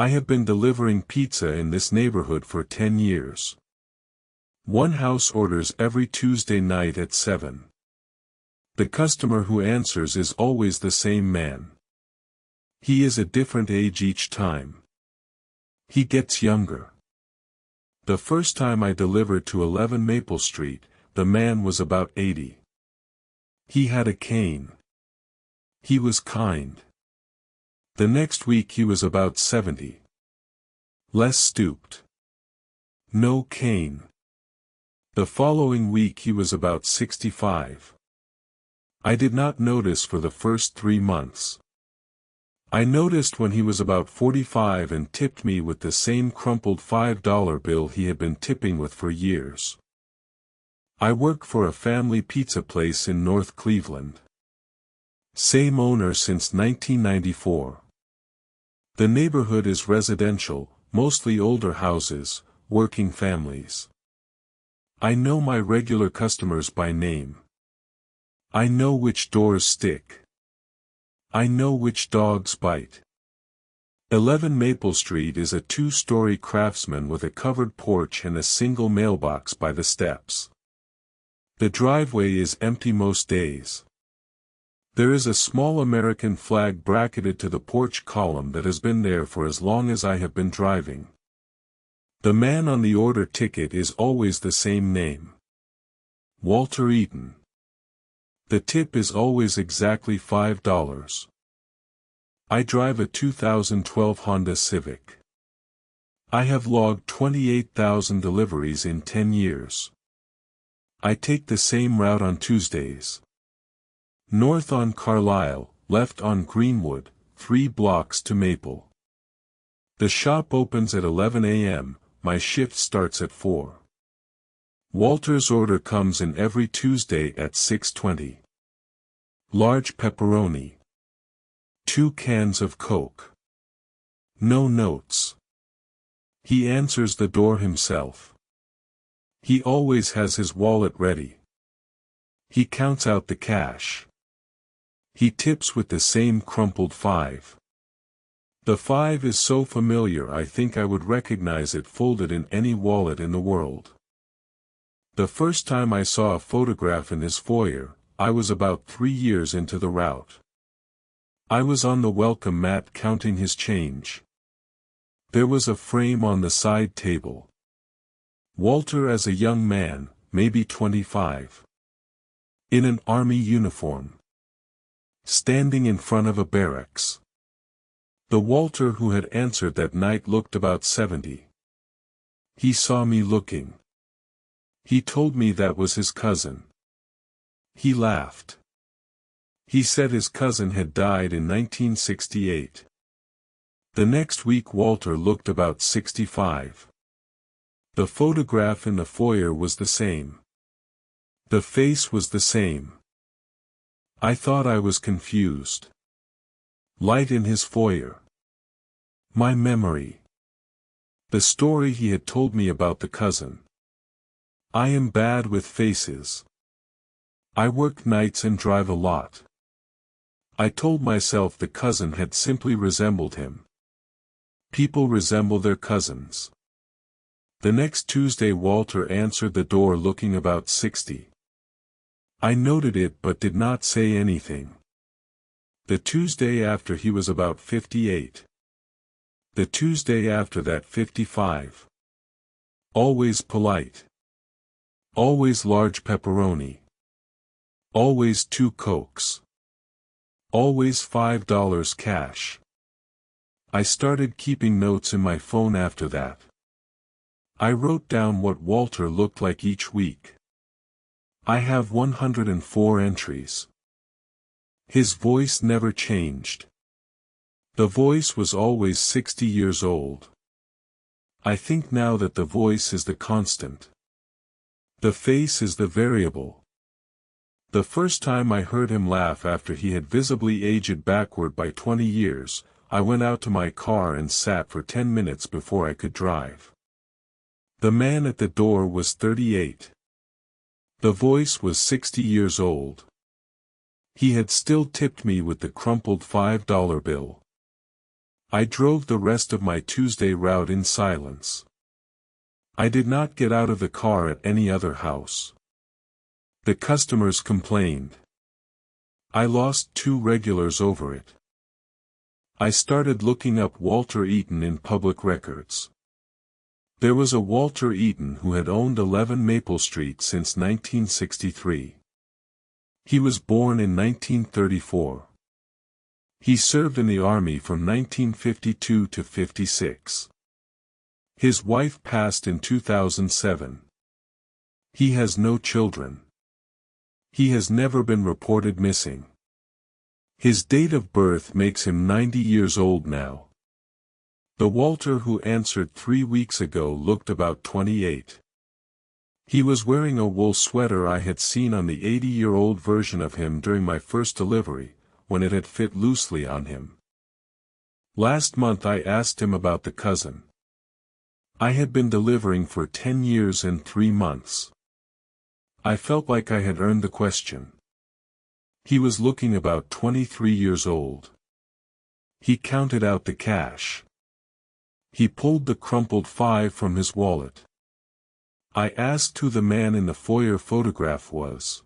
I have been delivering pizza in this neighborhood for 10 years. One house orders every Tuesday night at 7. The customer who answers is always the same man. He is a different age each time. He gets younger. The first time I delivered to 11 Maple Street, the man was about 80. He had a cane. He was kind. The next week he was about 70. Less stooped. No cane. The following week he was about 65. I did not notice for the first 3 months. I noticed when he was about 45 and tipped me with the same crumpled $5 bill he had been tipping with for years. I work for a family pizza place in North Cleveland. Same owner since 1994. The neighborhood is residential, mostly older houses, working families. I know my regular customers by name. I know which doors stick. I know which dogs bite. 11 Maple Street is a 2-story craftsman with a covered porch and a single mailbox by the steps. The driveway is empty most days. There is a small American flag bracketed to the porch column that has been there for as long as I have been driving. The man on the order ticket is always the same name. Walter Eaton. The tip is always exactly $5. I drive a 2012 Honda Civic. I have logged 28,000 deliveries in 10 years. I take the same route on Tuesdays. North on Carlisle, left on Greenwood, 3 blocks to Maple. The shop opens at 11 a.m., my shift starts at 4. Walter's order comes in every Tuesday at 6:20. Large pepperoni. 2 cans of Coke. No notes. He answers the door himself. He always has his wallet ready. He counts out the cash. He tips with the same crumpled 5. The 5 is so familiar I think I would recognize it folded in any wallet in the world. The first time I saw a photograph in his foyer, I was about 3 years into the route. I was on the welcome mat counting his change. There was a frame on the side table. Walter as a young man, maybe 25. In an army uniform. Standing in front of a barracks. The Walter who had answered that night looked about 70. He saw me looking. He told me that was his cousin. He laughed. He said his cousin had died in 1968. The next week Walter looked about 65. The photograph in the foyer was the same. The face was the same. I thought I was confused. Light in his foyer. My memory. The story he had told me about the cousin. I am bad with faces. I work nights and drive a lot. I told myself the cousin had simply resembled him. People resemble their cousins. The next Tuesday Walter answered the door looking about 60. I noted it but did not say anything. The Tuesday after he was about 58. The Tuesday after that 55. Always polite. Always large pepperoni. Always 2 Cokes. Always $5 cash. I started keeping notes in my phone after that. I wrote down what Walter looked like each week. I have 104 entries. His voice never changed. The voice was always 60 years old. I think now that the voice is the constant. The face is the variable. The first time I heard him laugh after he had visibly aged backward by 20 years, I went out to my car and sat for 10 minutes before I could drive. The man at the door was 38. The voice was 60 years old. He had still tipped me with the crumpled $5 bill. I drove the rest of my Tuesday route in silence. I did not get out of the car at any other house. The customers complained. I lost 2 regulars over it. I started looking up Walter Eaton in public records. There was a Walter Eaton who had owned 11 Maple Street since 1963. He was born in 1934. He served in the Army from 1952 to 56. His wife passed in 2007. He has no children. He has never been reported missing. His date of birth makes him 90 years old now. The Walter who answered 3 weeks ago looked about 28. He was wearing a wool sweater I had seen on the 80-year-old version of him during my first delivery, when it had fit loosely on him. Last month I asked him about the cousin. I had been delivering for 10 years and 3 months. I felt like I had earned the question. He was looking about 23 years old. He counted out the cash. He pulled the crumpled 5 from his wallet. I asked who the man in the foyer photograph was.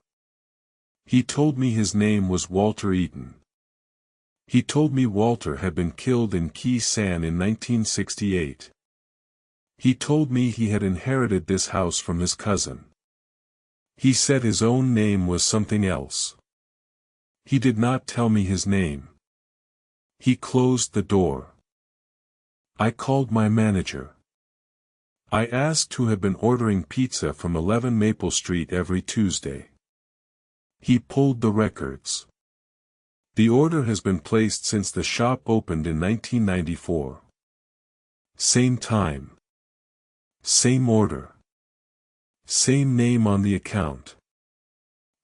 He told me his name was Walter Eaton. He told me Walter had been killed in Khe Sanh in 1968. He told me he had inherited this house from his cousin. He said his own name was something else. He did not tell me his name. He closed the door. I called my manager. I asked who had been ordering pizza from 11 Maple Street every Tuesday. He pulled the records. The order has been placed since the shop opened in 1994. Same time. Same order. Same name on the account.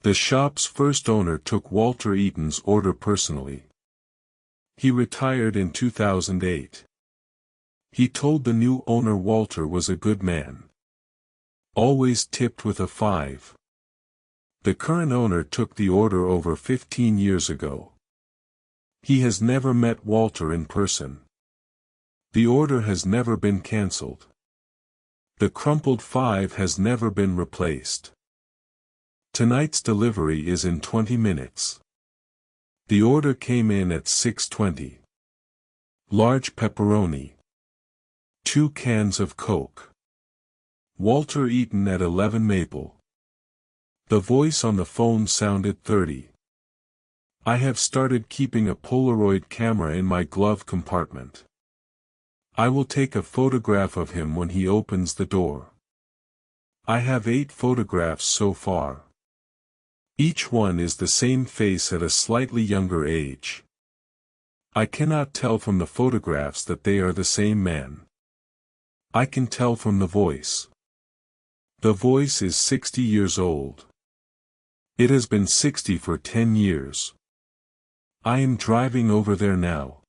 The shop's first owner took Walter Eaton's order personally. He retired in 2008. He told the new owner Walter was a good man. Always tipped with a 5. The current owner took the order over 15 years ago. He has never met Walter in person. The order has never been cancelled. The crumpled 5 has never been replaced. Tonight's delivery is in 20 minutes. The order came in at 6:20. Large pepperoni. 2 cans of Coke. Walter Eaton at 11 Maple. The voice on the phone sounded 30. I have started keeping a Polaroid camera in my glove compartment. I will take a photograph of him when he opens the door. I have 8 photographs so far. Each one is the same face at a slightly younger age. I cannot tell from the photographs that they are the same man. I can tell from the voice. The voice is 60 years old. It has been 60 for 10 years. I am driving over there now.